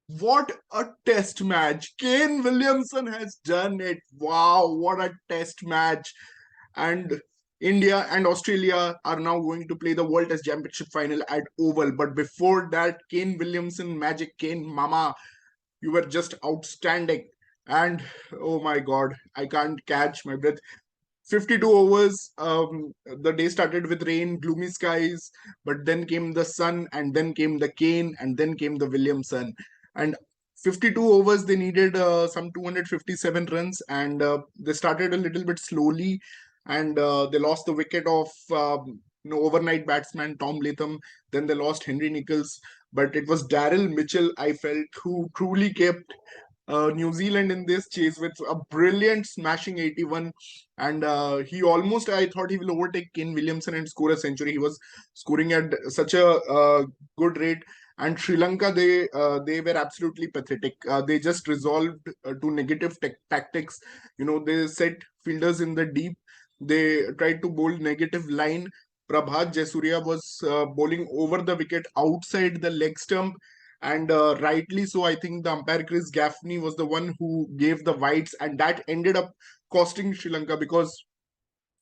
What a test match. Kane Williamson has done it. Wow, what a test match. And India and Australia are now going to play the World Test Championship final at Oval. But before that, Kane Williamson, Magic Kane, Mama, you were just outstanding. And oh my God, I can't catch my breath. 52 overs. The day started with rain, gloomy skies, but then came the sun, and then came the Kane, and then came the Williamson. And 52 overs, they needed some 257 runs, and they started a little bit slowly, and they lost the wicket of overnight batsman Tom Latham. Then they lost Henry Nichols, but it was Daryl Mitchell, I felt, who truly kept New Zealand in this chase with a brilliant smashing 81, and he almost, I thought he will overtake Kane Williamson and score a century. He was scoring at such a good rate. And Sri Lanka, they were absolutely pathetic. They just resolved to negative tactics. They set fielders in the deep. They tried to bowl negative line. Prabhat Jasuria was bowling over the wicket outside the leg stump, and rightly so. I think the umpire Chris Gaffney was the one who gave the whites, and that ended up costing Sri Lanka because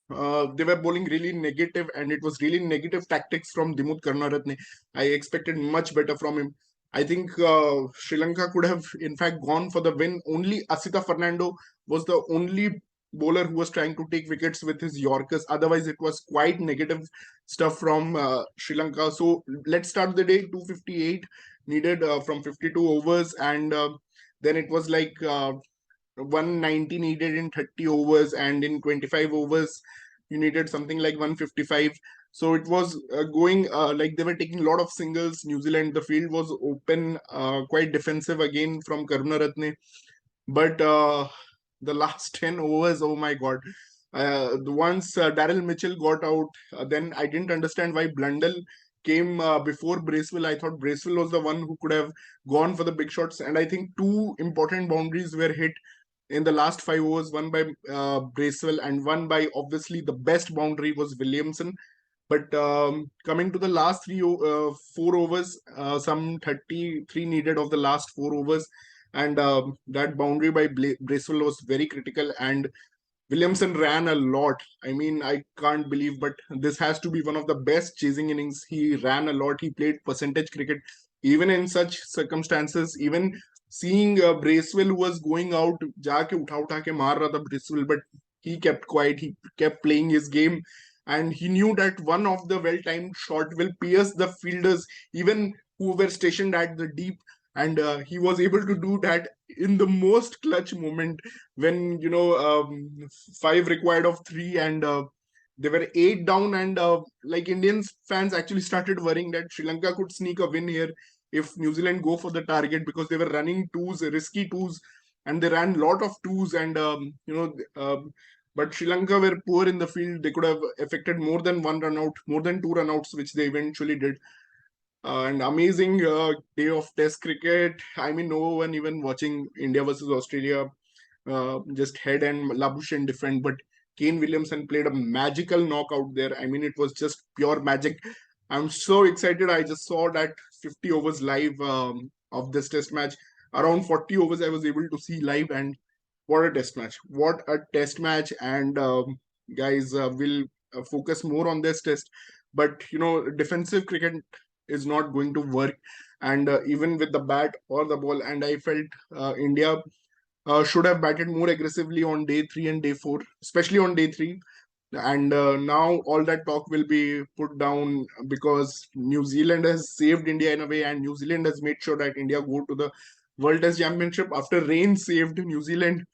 they were bowling really negative, and it was really negative tactics from Dimut Karnaratne. I expected much better from him. I think Sri Lanka could have, in fact, gone for the win. Only Asita Fernando was the only bowler who was trying to take wickets with his Yorkers. Otherwise, it was quite negative stuff from Sri Lanka. So let's start the day. 258 needed from 52 overs, and then it was like 190 needed in 30 overs, and in 25 overs you needed something like 155. So it was going like they were taking a lot of singles. New Zealand, the field was open, quite defensive again from Karunaratne, but the last 10 overs, oh my God. Once Daryl Mitchell got out, then I didn't understand why Blundell came before Bracewell. I thought Bracewell was the one who could have gone for the big shots, and I think two important boundaries were hit in the last 5 overs, one by Bracewell and one by, obviously, the best boundary was Williamson. But coming to the last 4 overs, some 33 needed of the last 4 overs, and that boundary by Bracewell was very critical. And Williamson ran a lot. I mean, I can't believe, but this has to be one of the best chasing innings. He ran a lot. He played percentage cricket, even in such circumstances. Even seeing Bracewell, who was going out, जाके उठा के मार रहा था Bracewell, but he kept quiet. He kept playing his game, and he knew that one of the well-timed shot will pierce the fielders, even who were stationed at the deep. And he was able to do that in the most clutch moment when 5 required of 3, and they were 8 down, and like Indians fans actually started worrying that Sri Lanka could sneak a win here if New Zealand go for the target, because they were running twos, risky twos, and they ran lot of twos, and but Sri Lanka were poor in the field. They could have affected more than one run out, more than 2 run outs, which they eventually did. And amazing day of Test cricket. I mean, no one even watching India versus Australia just head and Labush and defend, but Kane Williamson played a magical knockout there. I mean, it was just pure magic. I'm so excited. I just saw that 50 overs live of this Test match. Around 40 overs I was able to see live, and what a Test match! What a Test match! And guys, will focus more on this Test. But defensive cricket is not going to work, and even with the bat or the ball. And I felt India should have batted more aggressively on day 3 and day 4, especially on day 3. And now all that talk will be put down, because New Zealand has saved India in a way, and New Zealand has made sure that India go to the World Test Championship. After rain saved New Zealand,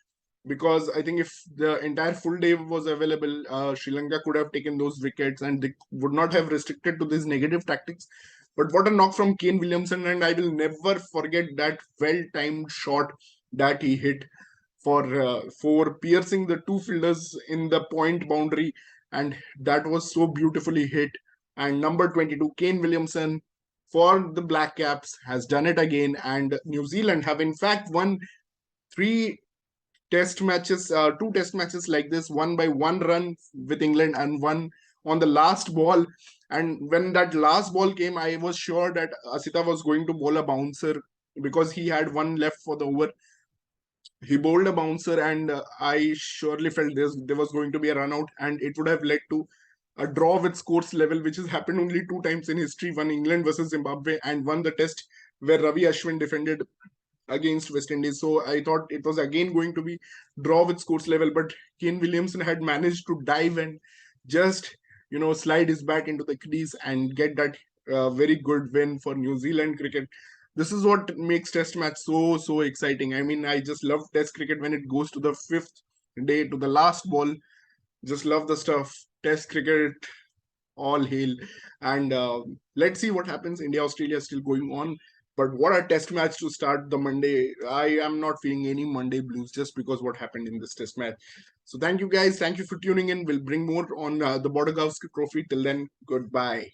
because I think if the entire full day was available, Sri Lanka could have taken those wickets, and they would not have restricted to these negative tactics. But what a knock from Kane Williamson, and I will never forget that well-timed shot that he hit for piercing the two fielders in the point boundary, and that was so beautifully hit. And number 22, Kane Williamson, for the Black Caps, has done it again, and New Zealand have in fact won three test matches, 2 test matches like this, one by 1 run with England and one on the last ball. And when that last ball came, I was sure that Asita was going to bowl a bouncer because he had one left for the over. He bowled a bouncer, and I surely felt there was going to be a run out, and it would have led to a draw with scores level, which has happened only two times in history: one England versus Zimbabwe, and one the test where Ravi Ashwin defended against West Indies. So I thought it was again going to be draw with scores level, but Kane Williamson had managed to dive and just slide his bat into the crease and get that very good win for New Zealand cricket. This is what makes Test match so exciting. I mean, I just love Test cricket when it goes to the fifth day, to the last ball. Just love the stuff. Test cricket, all hail. And let's see what happens. India Australia is still going on, but what a test match to start the Monday. I am not feeling any Monday blues just because what happened in this test match. So thank you guys, thank you for tuning in. We'll bring more on the Border Gavaskar Trophy. Till then, goodbye.